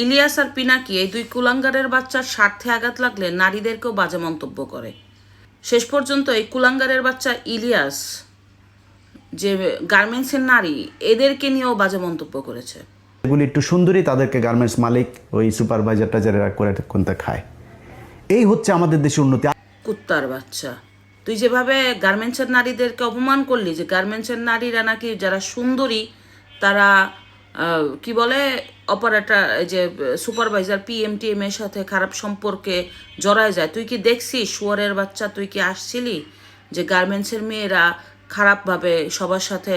ইলিয়াস আর পিনাকি এই দুই কুলাঙ্গারের বাচ্চার স্বার্থে আঘাত লাগলে নারীদেরকেও বাজে মন্তব্য করে। শেষ পর্যন্ত এই কুলাঙ্গারের বাচ্চা ইলিয়াস যে গার্মেন্টসের নারী এদেরকে নিয়েও বাজে মন্তব্য করেছে। এগুলি একটু সুন্দরী তাদেরকে গার্মেন্টস মালিক ওই সুপারভাইজারটা যারা করে কোনটা খায়। এই হচ্ছে আমাদের দেশের উন্নতি। কুত্তার বাচ্চা, তুই যেভাবে গার্মেন্টসের নারীদেরকে অপমান করলি যে গার্মেন্টসের নারীরা নাকি যারা সুন্দরী তারা কি বলে অপারেটর যে সুপারভাইজার পিএমটিএম এর সাথে খারাপ সম্পর্কে জড়ায় যায়। তুই কি দেখছিস শুয়ারের বাচ্চা? তুই কি আসছিলি যে গার্মেন্টসের মেয়েরা খারাপভাবে সবার সাথে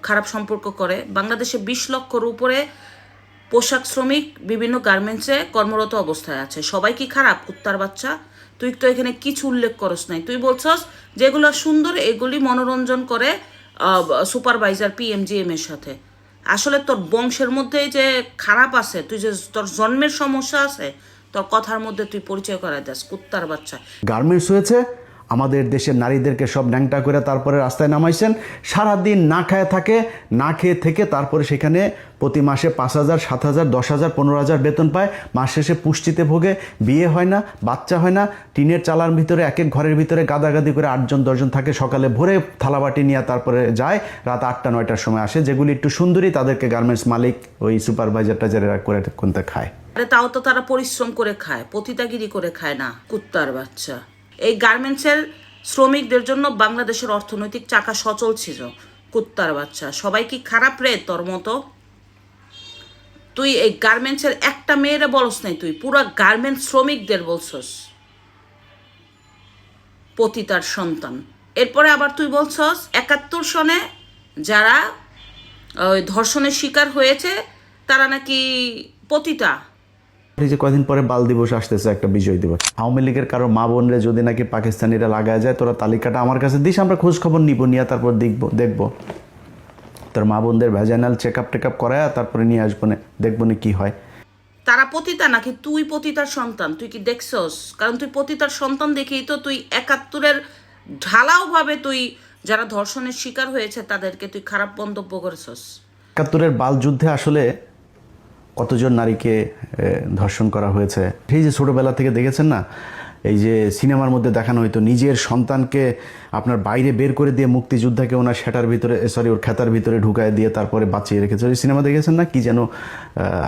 খারাপ সম্পর্ক করে? বাংলাদেশে 20 লক্ষর উপরে পোশাক শ্রমিক বিভিন্ন গার্মেন্টসে কর্মরত অবস্থায় আছে। সবাই কি খারাপ? কুত্তার বাচ্চা, তুই তো এখানে কিছু উল্লেখ করস নাই। তুই বলছস যেগুলো সুন্দর এগুলি মনোরঞ্জন করে সুপারভাইজার পিএমজিএম এর সাথে। আসলে তোর বংশের মধ্যে যে খারাপ আছে, তুই যে তোর জন্মের সমস্যা আছে, তোর কথার মধ্যে তুই পরিচয় করাই দাস। কুত্তার বাচ্চা, গার্মেন্টস হয়েছে আমাদের দেশের নারীদেরকে সব ন্যাংটা করে তারপরে রাস্তায় নামাইছেন। সারাদিন না খায় থাকে, না খেয়ে থেকে তারপরে সেখানে প্রতি মাসে 5,000, 7,000, 10,000, 15,000 বেতন পায়। মাস শেষে পুষ্টিতে ভোগে, বিয়ে হয় না, বাচ্চা হয় না। টিনের চালার ভিতরে এক এক ঘরের ভিতরে গাদাগাদি করে 8জন 10জন থাকে। সকালে ভোরে থালাবাটি নিয়ে তারপরে যায়, রাত 8টা 9টার সময় আসে। যেগুলি একটু সুন্দরী তাদেরকে গার্মেন্টস মালিক ওই সুপারভাইজারটা যারা করে কোনটা খায়। আরে তাও তো তারা পরিশ্রম করে খায়, পতিতাগিরি করে খায় না। কুত্তার বাচ্চা, এই গার্মেন্টসের শ্রমিকদের জন্য বাংলাদেশের অর্থনৈতিক চাকা সচল ছিল। কুত্তার বাচ্চা, সবাই কি খারাপ রে তোর মতো? তুই এই গার্মেন্টসের একটা মেয়েরে বলস নাই, তুই পুরো গার্মেন্টস শ্রমিকদের বলছস পতিতার সন্তান। এরপরে আবার তুই বলছস 71 সনে যারা ধর্ষণের শিকার হয়েছে তারা নাকি পতিতা। এই যে কদিন পরে বাল দিবস আসতেছে, একটা বিজয় দিবস। আওয়ামী লীগের কারো মা বোনরে যদি নাকি পাকিস্তানিরা লাগায় যায়, তোরা তালিকাটা আমার কাছে দিস, আমরা খোঁজ খবর নিব, নিয়ে তারপর দেখবো তোর মা বোনদের ভ্যাজাইনাল চেক আপ টেকআপ করায় তারপরে নিয়ে আসবো না, দেখবো না কি হয়। তারা পতিতা নাকি তুই পতিতার সন্তান? তুই কি দেখছস? কারণ তুই পতিতার সন্তান দেখেই তো তুই 71-এর ঢালাওভাবে তুই যারা ধর্ষণের শিকার হয়েছে তাদেরকে তুই খারাপ মন্তব্য করেছস। 71-এর বাল যুদ্ধে আসলে কতজন নারীকে ধর্ষণ করা হয়েছে। সেই যে ছোটোবেলা থেকে দেখেছেন না, এই যে সিনেমার মধ্যে দেখানো হইতো নিজের সন্তানকে আপনার বাইরে বের করে দিয়ে মুক্তিযোদ্ধাকে ওনার সেটার ভিতরে ওর খেতার ভিতরে ঢুকায় দিয়ে তারপরে বাঁচিয়ে রেখেছে। ওই সিনেমা দেখেছেন না, কি যেন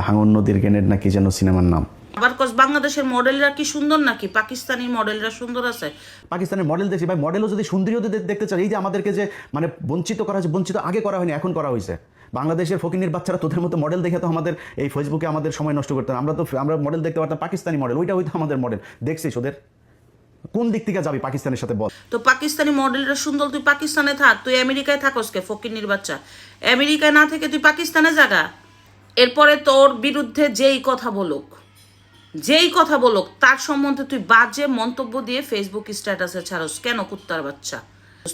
হাঙন নদীর গেনেট না কি যেন সিনেমার নাম। আবার বাংলাদেশের মডেলরা কি সুন্দর নাকি পাকিস্তানি মডেলরা সুন্দর আছে? পাকিস্তানের মডেল দেখছি ভাই, মডেলও যদি সুন্দরীও দেখতে চাই, এই যে আমাদেরকে যে মানে বঞ্চিত করা হয়েছে, বঞ্চিত আগে করা হয়নি এখন করা হয়েছে। বাংলাদেশের ফকিনির বাচ্চারা তোদের মতো মডেল দেখে তো আমাদের এই ফেসবুকে আমাদের সময় নষ্ট করতাম। আমরা মডেল দেখতে পারতাম পাকিস্তানি মডেল, ওইটা হয়তো আমাদের মডেল। দেখছিস ওদের কোন দিক থেকে যাবি পাকিস্তানের সাথে বল? তো পাকিস্তানি মডেলরা সুন্দর, তুই পাকিস্তানে থাক। তুই আমেরিকায় থাকস কে ফকিনির বাচ্চা? আমেরিকায় না থেকে তুই পাকিস্তানে জাগা। এরপরে তোর বিরুদ্ধে যেই কথা বলুক তার সম্বন্ধে তুই বাজে মন্তব্য দিয়ে ফেসবুক স্ট্যাটাসে ছাড়স কেন? কুত্তার বাচ্চা,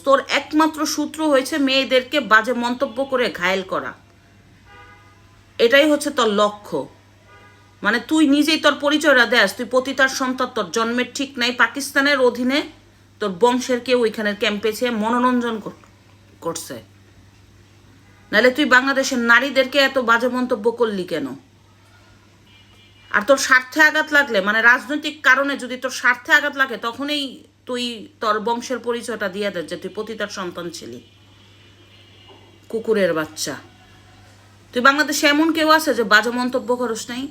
তোর একমাত্র সূত্র হয়েছে মেয়েদেরকে বাজে মন্তব্য করে ঘায়েল করা। এটাই হচ্ছে তোর লক্ষ্য। মানে তুই নিজেই তোর পরিচয়টা দেস, তুই পতিতার সন্তান, তোর জন্মের ঠিক নাই। পাকিস্তানের অধীনে তোর বংশের কেউ ওইখানের ক্যাম্পে চেয়ে মনোরঞ্জন করছে, নাহলে তুই বাংলাদেশের নারীদেরকে এত বাজে মন্তব্য করলি কেন? আর তোর স্বার্থে আঘাত লাগলে, মানে রাজনৈতিক কারণে যদি তোর স্বার্থে আঘাত লাগে, তখনই তুই তোর বংশের পরিচয়টা দিয়ে দে যে তুই পতিতার সন্তান ছিলি। কুকুরের বাচ্চা, তুই বাংলাদেশে এমন কেউ আছে যে বাজে মন্তব্য করস নাই?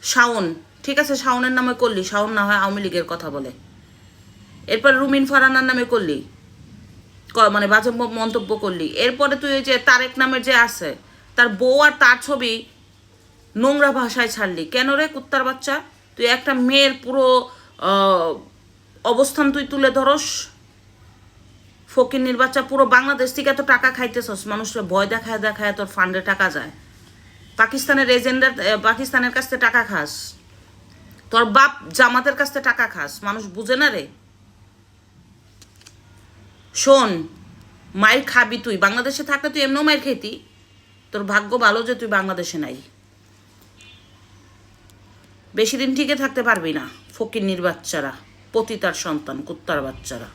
শাওন, ঠিক আছে, শাওনের নামে করলি, শাওন না হয় আওয়ামী লীগের কথা বলে। এরপর রুমিন ফারহানার নামে করলি, মানে বাজে মন্তব্য করলি। এরপরে তুই ওই যে তারেক নামের যে আছে তার বউ আর তার ছবি নোংরা ভাষায় ছাড়লি কেন রে? কুত্তার বাচ্চা, তুই একটা মেয়ের পুরো অবস্থান তুই তুলে ধরস। ফকিন্নির বাচ্চা, পুরো বাংলাদেশ থেকে এত টাকা খাইতেছস, মানুষকে ভয় দেখায় তোর ফান্ডে টাকা যায়। পাকিস্তানের এজেন্ডার, পাকিস্তানের কাছ থেকে টাকা খাস, তোর বাপ জামাতের কাছ থেকে টাকা খাস, মানুষ বুঝে না রে। শোন, মায়ের খাবি তুই। বাংলাদেশে থাকলে তুই এমনও মায়ের খেতি, তোর ভাগ্য ভালো যে তুই বাংলাদেশে নাই। বেশি দিন টিকে থাকতে পারবি না ফকিন্নির বাচ্চারা, পতিতার সন্তান, কুত্তার বাচ্চারা।